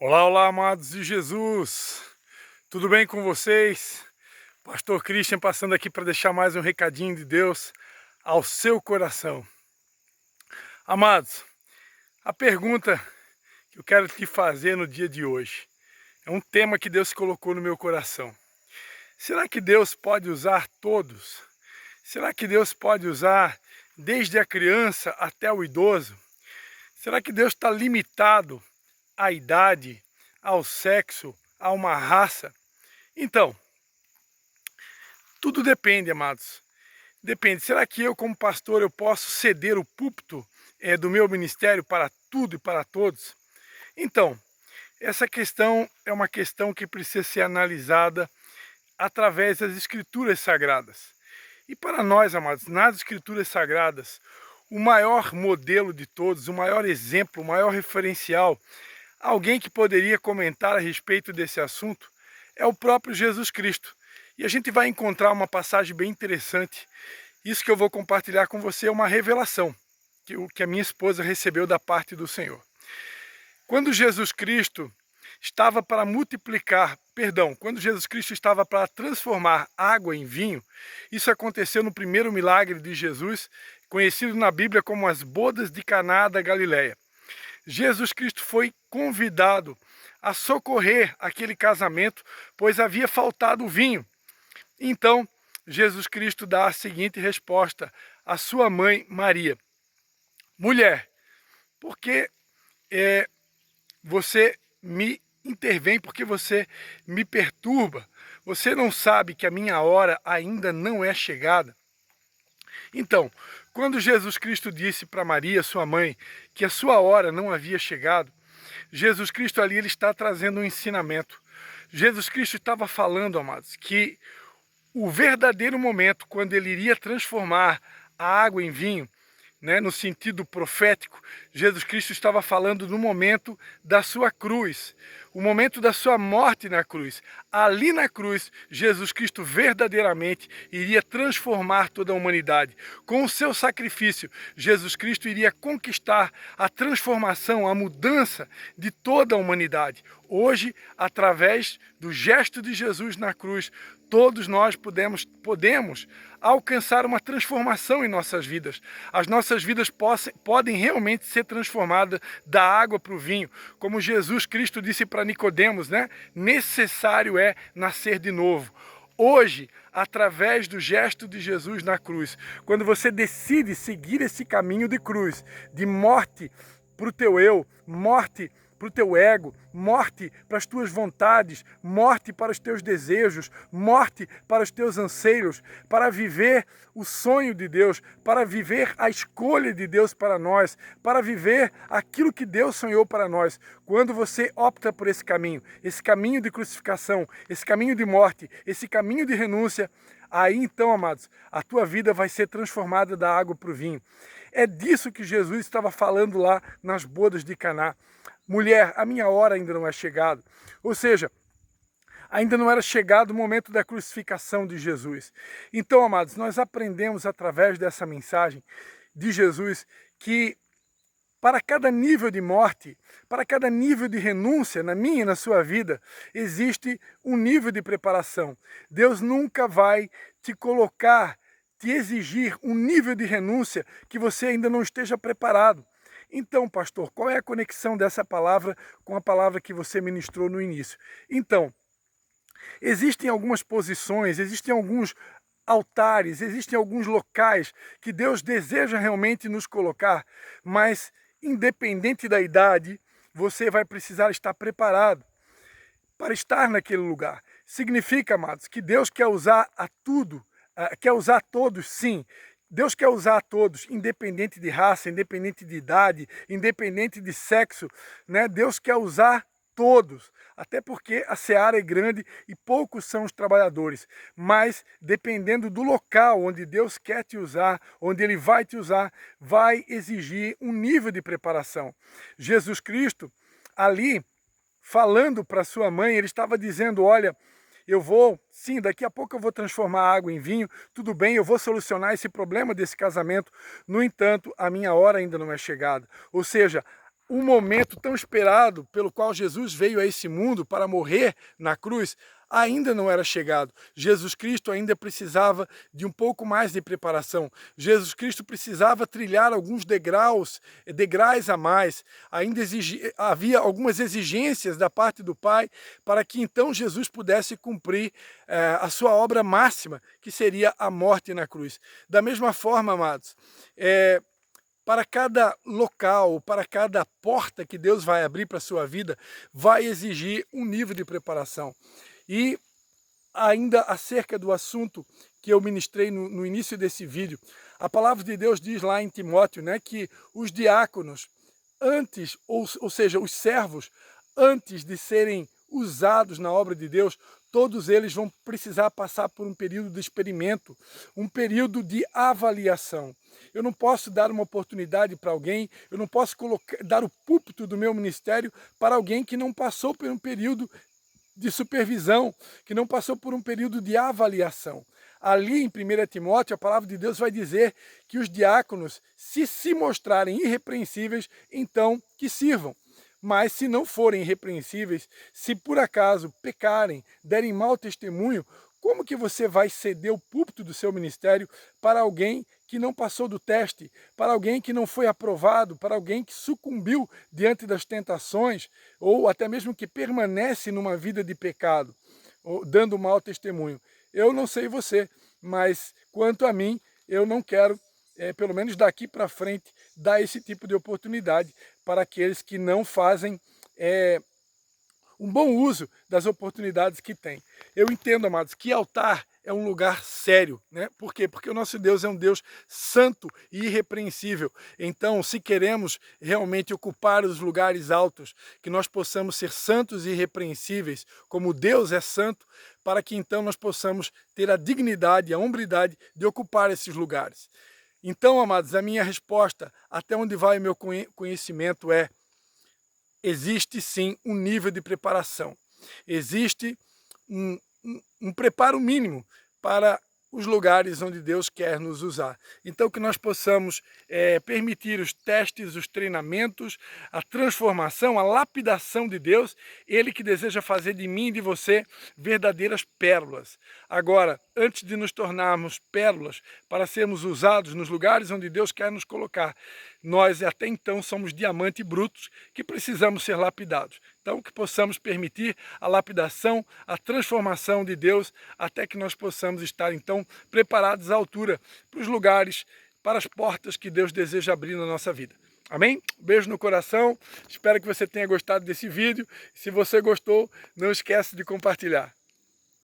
Olá, olá, amados de Jesus. Tudo bem com vocês? Pastor Christian passando aqui para deixar mais um recadinho de Deus ao seu coração. Amados, a pergunta que eu quero te fazer no dia de hoje é um tema que Deus colocou no meu coração. Será que Deus pode usar todos? Será que Deus pode usar desde a criança até o idoso? Será que Deus está limitado à idade, ao sexo, a uma raça? Então, tudo depende, amados. Depende. Será que eu, como pastor, eu posso ceder o púlpito do meu ministério para tudo e para todos? Então, essa questão é uma questão que precisa ser analisada através das Escrituras Sagradas. E para nós, amados, nas Escrituras Sagradas, o maior modelo de todos, o maior exemplo, o maior referencial, alguém que poderia comentar a respeito desse assunto, é o próprio Jesus Cristo. E a gente vai encontrar uma passagem bem interessante. Isso que eu vou compartilhar com você é uma revelação que a minha esposa recebeu da parte do Senhor. Quando Jesus Cristo estava para quando Jesus Cristo estava para transformar água em vinho, isso aconteceu no primeiro milagre de Jesus, conhecido na Bíblia como as bodas de Caná da Galileia. Jesus Cristo foi convidado a socorrer aquele casamento, pois havia faltado o vinho. Então, Jesus Cristo dá a seguinte resposta à sua mãe Maria: mulher, por que você me intervém, porque você me perturba? Você não sabe que a minha hora ainda não é chegada? Então, quando Jesus Cristo disse para Maria, sua mãe, que a sua hora não havia chegado, Jesus Cristo ali ele está trazendo um ensinamento. Jesus Cristo estava falando, amados, que o verdadeiro momento, quando ele iria transformar a água em vinho, no sentido profético, Jesus Cristo estava falando no momento da sua cruz, o momento da sua morte na cruz. Ali na cruz, Jesus Cristo verdadeiramente iria transformar toda a humanidade. Com o seu sacrifício, Jesus Cristo iria conquistar a transformação, a mudança de toda a humanidade. Hoje, através do gesto de Jesus na cruz, todos nós podemos alcançar uma transformação em nossas vidas. As nossas vidas podem realmente ser transformadas da água para o vinho. Como Jesus Cristo disse para Nicodemos, necessário é nascer de novo. Hoje, através do gesto de Jesus na cruz, quando você decide seguir esse caminho de cruz, de morte para o teu eu, morte para o teu ego, morte para as tuas vontades, morte para os teus desejos, morte para os teus anseios, para viver o sonho de Deus, para viver a escolha de Deus para nós, para viver aquilo que Deus sonhou para nós. Quando você opta por esse caminho de crucificação, esse caminho de morte, esse caminho de renúncia, aí então, amados, a tua vida vai ser transformada da água para o vinho. É disso que Jesus estava falando lá nas bodas de Caná. Mulher, a minha hora ainda não é chegada. Ou seja, ainda não era chegado o momento da crucificação de Jesus. Então, amados, nós aprendemos através dessa mensagem de Jesus que para cada nível de morte, para cada nível de renúncia na minha e na sua vida, existe um nível de preparação. Deus nunca vai te exigir um nível de renúncia que você ainda não esteja preparado. Então, pastor, qual é a conexão dessa palavra com a palavra que você ministrou no início? Então, existem algumas posições, existem alguns altares, existem alguns locais que Deus deseja realmente nos colocar, mas independente da idade, você vai precisar estar preparado para estar naquele lugar. Significa, amados, que Deus quer usar quer usar todos, sim. Deus quer usar a todos, independente de raça, independente de idade, independente de sexo, Deus quer usar todos, até porque a seara é grande e poucos são os trabalhadores, mas dependendo do local onde Deus quer te usar, onde Ele vai te usar, vai exigir um nível de preparação. Jesus Cristo, ali, falando para sua mãe, ele estava dizendo, olha, sim, daqui a pouco eu vou transformar a água em vinho, tudo bem, eu vou solucionar esse problema desse casamento, no entanto, a minha hora ainda não é chegada. Ou seja, o momento tão esperado pelo qual Jesus veio a esse mundo para morrer na cruz ainda não era chegado. Jesus Cristo ainda precisava de um pouco mais de preparação. Jesus Cristo precisava trilhar alguns degraus a mais. Ainda havia algumas exigências da parte do Pai para que então Jesus pudesse cumprir a sua obra máxima, que seria a morte na cruz. Da mesma forma, amados, para cada local, para cada porta que Deus vai abrir para a sua vida, vai exigir um nível de preparação. E ainda acerca do assunto que eu ministrei no início desse vídeo, a palavra de Deus diz lá em Timóteo, né, que os diáconos, antes, ou seja, os servos, antes de serem usados na obra de Deus, todos eles vão precisar passar por um período de experimento, um período de avaliação. Eu não posso dar uma oportunidade para alguém, eu não posso dar o púlpito do meu ministério para alguém que não passou por um período de supervisão, que não passou por um período de avaliação. Ali em 1 Timóteo, a palavra de Deus vai dizer que os diáconos, se mostrarem irrepreensíveis, então que sirvam. Mas se não forem irrepreensíveis, se por acaso pecarem, derem mau testemunho, como que você vai ceder o púlpito do seu ministério para alguém que não passou do teste, para alguém que não foi aprovado, para alguém que sucumbiu diante das tentações, ou até mesmo que permanece numa vida de pecado, dando mau testemunho? Eu não sei você, mas quanto a mim, eu não quero, pelo menos daqui para frente, dar esse tipo de oportunidade para aqueles que não fazem um bom uso das oportunidades que tem. Eu entendo, amados, que altar é um lugar sério, né? Por quê? Porque o nosso Deus é um Deus santo e irrepreensível. Então, se queremos realmente ocupar os lugares altos, que nós possamos ser santos e irrepreensíveis, como Deus é santo, para que então nós possamos ter a dignidade, a hombridade de ocupar esses lugares. Então, amados, a minha resposta, até onde vai o meu conhecimento existe sim um nível de preparação. Existe um preparo mínimo para os lugares onde Deus quer nos usar. Então que nós possamos permitir os testes, os treinamentos, a transformação, a lapidação de Deus, Ele que deseja fazer de mim e de você verdadeiras pérolas. Agora, antes de nos tornarmos pérolas, para sermos usados nos lugares onde Deus quer nos colocar, nós até então somos diamantes brutos que precisamos ser lapidados. Então que possamos permitir a lapidação, a transformação de Deus, até que nós possamos estar então preparados à altura para os lugares, para as portas que Deus deseja abrir na nossa vida. Amém? Beijo no coração, espero que você tenha gostado desse vídeo. Se você gostou, não esquece de compartilhar.